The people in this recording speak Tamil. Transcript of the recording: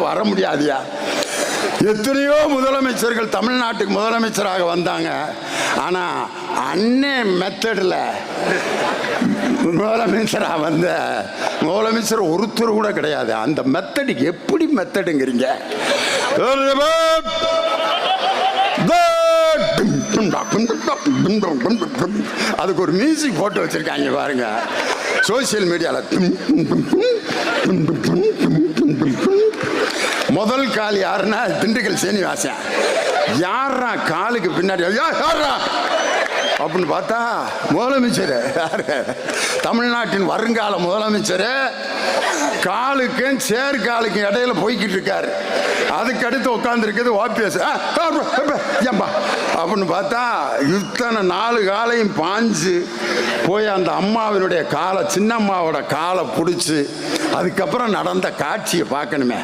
வர முடியாதியா. எத்தனையோ முதலமைச்சர்கள் தமிழ்நாட்டுக்கு முதலமைச்சராக வந்தாங்க. ஆனா அண்ணே மெத்தடில் முதலமைச்சராக வந்த முதலமைச்சர் ஒருத்தர் கூட கிடையாது. அந்த மெத்தடு எப்படி மெத்தடுங்கிறீங்க? அதுக்கு ஒரு மியூசிக் போட்டு வச்சிருக்காங்க பாருங்க சோசியல் மீடியால. முதல் கால் யாருன்னா திண்டுக்கல் சீனிவாசன். யாரா காலுக்கு பின்னாடி யாரா அப்படின்னு பார்த்தா முதலமைச்சர், தமிழ்நாட்டின் வருங்கால முதலமைச்சர் காலுக்கும் சேர்காலுக்கும் இடையில போய்கிட்டு இருக்காரு. அதுக்கு அடுத்து உட்கார்ந்து இருக்குது ஓபிஎஸ் அப்படின்னு பார்த்தா இத்தனை 4 காலையும் பாஞ்சு போய் அந்த அம்மாவினுடைய காலை, சின்னம்மாவோட காலை பிடிச்சி அதுக்கப்புறம் நடந்த காட்சியை பார்க்கணுமே.